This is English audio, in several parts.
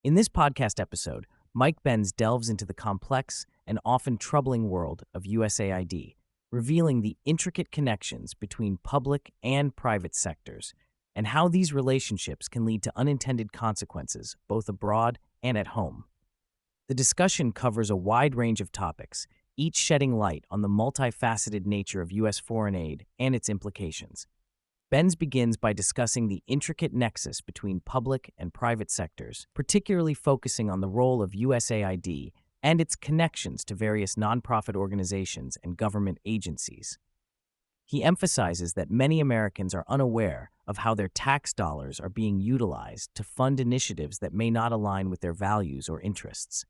In this podcast episode, Mike Benz delves into the complex and often troubling world of USAID, revealing the intricate connections between public and private sectors and how these relationships can lead to unintended consequences both abroad and at home. The discussion covers a wide range of topics, each shedding light on the multifaceted nature of U.S. foreign aid and its implications. Benz begins by discussing the intricate nexus between public and private sectors, particularly focusing on the role of USAID and its connections to various nonprofit organizations and government agencies. He emphasizes that many Americans are unaware of how their tax dollars are being utilized to fund initiatives that may not align with their values or interests.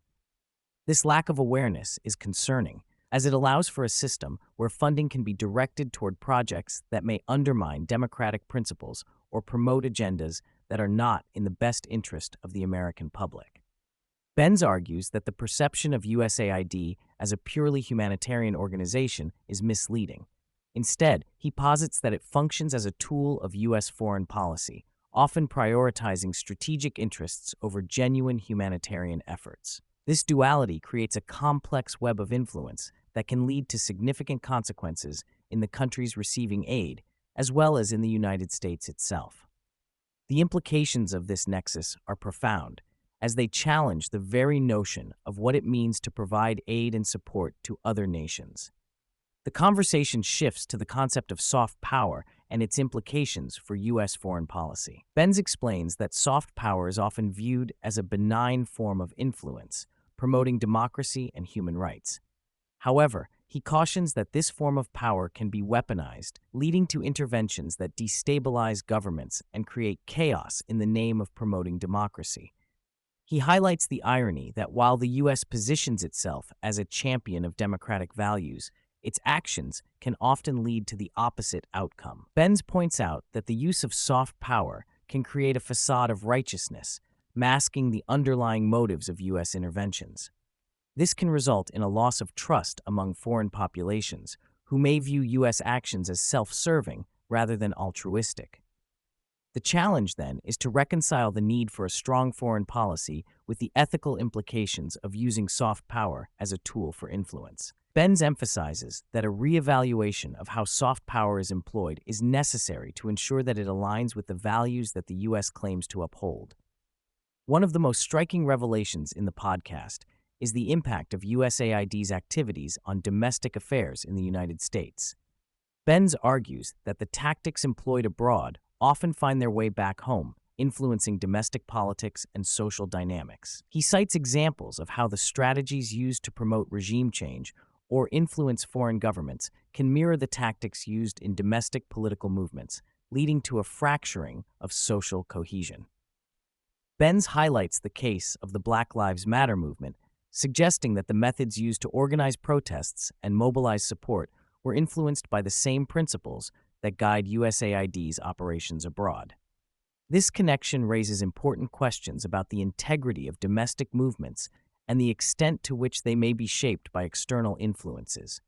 This lack of awareness is concerning, as it allows for a system where funding can be directed toward projects that may undermine democratic principles or promote agendas that are not in the best interest of the American public. Benz argues that the perception of USAID as a purely humanitarian organization is misleading. Instead, he posits that it functions as a tool of U.S. foreign policy, often prioritizing strategic interests over genuine humanitarian efforts. This duality creates a complex web of influence that can lead to significant consequences in the countries receiving aid, as well as in the United States itself. The implications of this nexus are profound, as they challenge the very notion of what it means to provide aid and support to other nations. The conversation shifts to the concept of soft power and its implications for U.S. foreign policy. Benz explains that soft power is often viewed as a benign form of influence, promoting democracy and human rights. However, he cautions that this form of power can be weaponized, leading to interventions that destabilize governments and create chaos in the name of promoting democracy. He highlights the irony that while the U.S. positions itself as a champion of democratic values, its actions can often lead to the opposite outcome. Benz points out that the use of soft power can create a facade of righteousness, masking the underlying motives of U.S. interventions. This can result in a loss of trust among foreign populations, who may view U.S. actions as self-serving rather than altruistic. The challenge, then, is to reconcile the need for a strong foreign policy with the ethical implications of using soft power as a tool for influence. Benz emphasizes that a reevaluation of how soft power is employed is necessary to ensure that it aligns with the values that the U.S. claims to uphold. One of the most striking revelations in the podcast is the impact of USAID's activities on domestic affairs in the United States. Benz argues that the tactics employed abroad often find their way back home, influencing domestic politics and social dynamics. He cites examples of how the strategies used to promote regime change or influence foreign governments can mirror the tactics used in domestic political movements, leading to a fracturing of social cohesion. Benz highlights the case of the Black Lives Matter movement, suggesting that the methods used to organize protests and mobilize support were influenced by the same principles that guide USAID's operations abroad. This connection raises important questions about the integrity of domestic movements and the extent to which they may be shaped by external influences.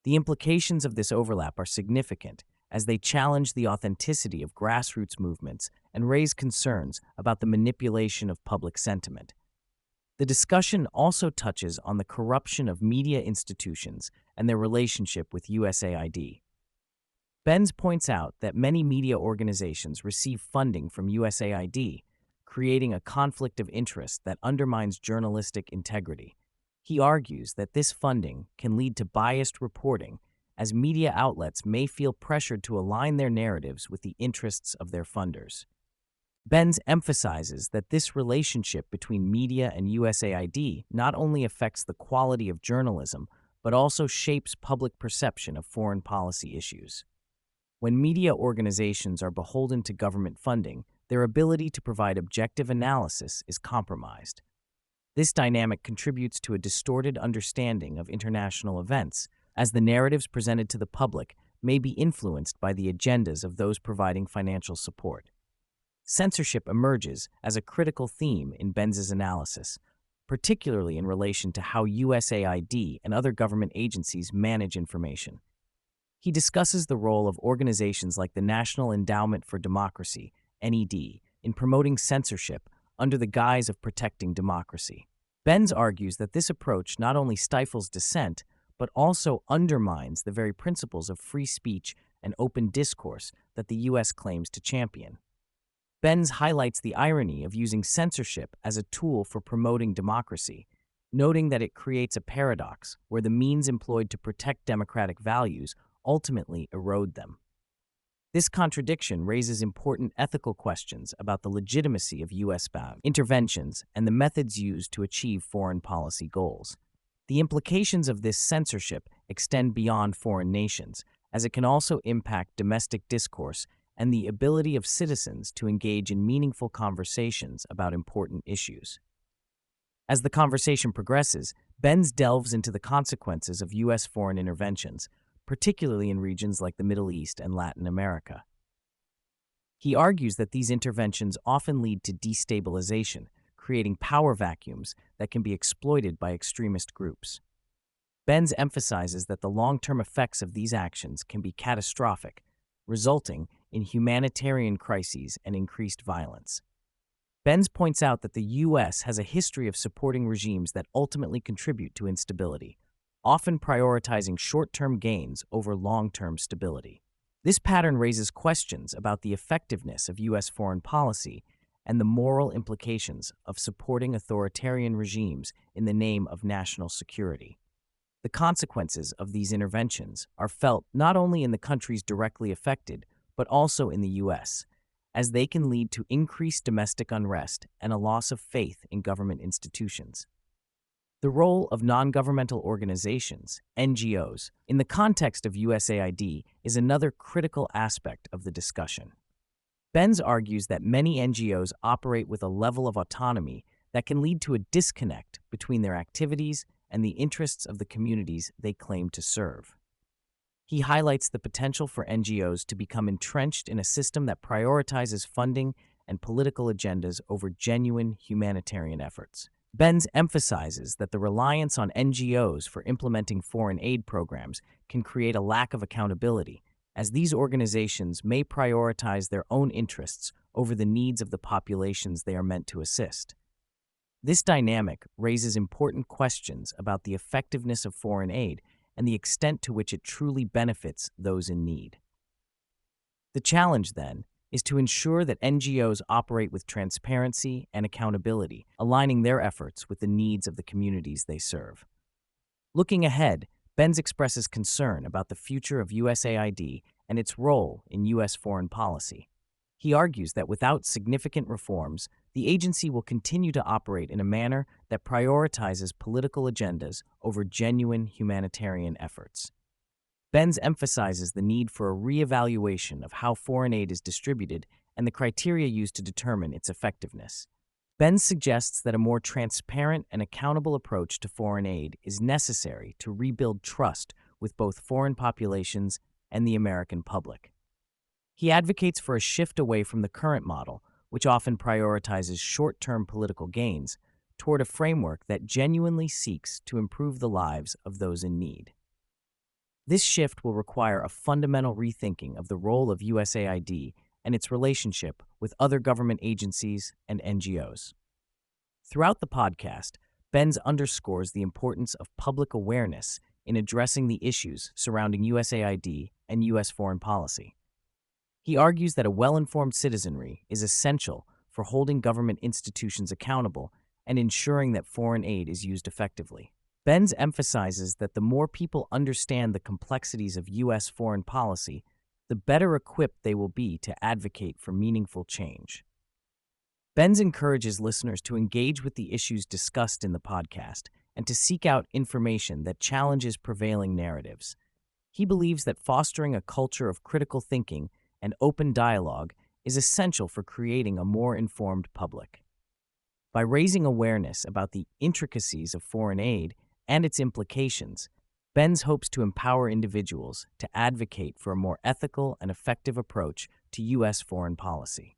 The implications of this overlap are significant, as they challenge the authenticity of grassroots movements and raise concerns about the manipulation of public sentiment. The discussion also touches on the corruption of media institutions and their relationship with USAID. Benz points out that many media organizations receive funding from USAID, creating a conflict of interest that undermines journalistic integrity. He argues that this funding can lead to biased reporting, as media outlets may feel pressured to align their narratives with the interests of their funders. Benz emphasizes that this relationship between media and USAID not only affects the quality of journalism, but also shapes public perception of foreign policy issues. When media organizations are beholden to government funding, their ability to provide objective analysis is compromised. This dynamic contributes to a distorted understanding of international events, as the narratives presented to the public may be influenced by the agendas of those providing financial support. Censorship emerges as a critical theme in Benz's analysis, particularly in relation to how USAID and other government agencies manage information. He discusses the role of organizations like the National Endowment for Democracy, NED, in promoting censorship under the guise of protecting democracy. Benz argues that this approach not only stifles dissent, but also undermines the very principles of free speech and open discourse that the U.S. claims to champion. Benz highlights the irony of using censorship as a tool for promoting democracy, noting that it creates a paradox where the means employed to protect democratic values ultimately erode them. This contradiction raises important ethical questions about the legitimacy of U.S.-bound interventions and the methods used to achieve foreign policy goals. The implications of this censorship extend beyond foreign nations, as it can also impact domestic discourse and the ability of citizens to engage in meaningful conversations about important issues. As the conversation progresses, Benz delves into the consequences of U.S. foreign interventions, particularly in regions like the Middle East and Latin America. He argues that these interventions often lead to destabilization, creating power vacuums that can be exploited by extremist groups. Benz emphasizes that the long-term effects of these actions can be catastrophic, resulting in humanitarian crises and increased violence. Benz points out that the U.S. has a history of supporting regimes that ultimately contribute to instability, often prioritizing short-term gains over long-term stability. This pattern raises questions about the effectiveness of U.S. foreign policy and the moral implications of supporting authoritarian regimes in the name of national security. The consequences of these interventions are felt not only in the countries directly affected, but also in the U.S., as they can lead to increased domestic unrest and a loss of faith in government institutions. The role of non-governmental organizations, NGOs, in the context of USAID is another critical aspect of the discussion. Benz argues that many NGOs operate with a level of autonomy that can lead to a disconnect between their activities and the interests of the communities they claim to serve. He highlights the potential for NGOs to become entrenched in a system that prioritizes funding and political agendas over genuine humanitarian efforts. Benz emphasizes that the reliance on NGOs for implementing foreign aid programs can create a lack of accountability, as these organizations may prioritize their own interests over the needs of the populations they are meant to assist. This dynamic raises important questions about the effectiveness of foreign aid and the extent to which it truly benefits those in need. The challenge, then, is to ensure that NGOs operate with transparency and accountability, aligning their efforts with the needs of the communities they serve. Looking ahead, Benz expresses concern about the future of USAID and its role in U.S. foreign policy. He argues that without significant reforms, the agency will continue to operate in a manner that prioritizes political agendas over genuine humanitarian efforts. Benz emphasizes the need for a reevaluation of how foreign aid is distributed and the criteria used to determine its effectiveness. Benz suggests that a more transparent and accountable approach to foreign aid is necessary to rebuild trust with both foreign populations and the American public. He advocates for a shift away from the current model, which often prioritizes short-term political gains, toward a framework that genuinely seeks to improve the lives of those in need. This shift will require a fundamental rethinking of the role of USAID and its relationship with other government agencies and NGOs. Throughout the podcast, Benz underscores the importance of public awareness in addressing the issues surrounding USAID and U.S. foreign policy. He argues that a well-informed citizenry is essential for holding government institutions accountable and ensuring that foreign aid is used effectively. Benz emphasizes that the more people understand the complexities of U.S. foreign policy, the better equipped they will be to advocate for meaningful change. Benz encourages listeners to engage with the issues discussed in the podcast and to seek out information that challenges prevailing narratives. He believes that fostering a culture of critical thinking and open dialogue is essential for creating a more informed public. By raising awareness about the intricacies of foreign aid and its implications, Benz hopes to empower individuals to advocate for a more ethical and effective approach to U.S. foreign policy.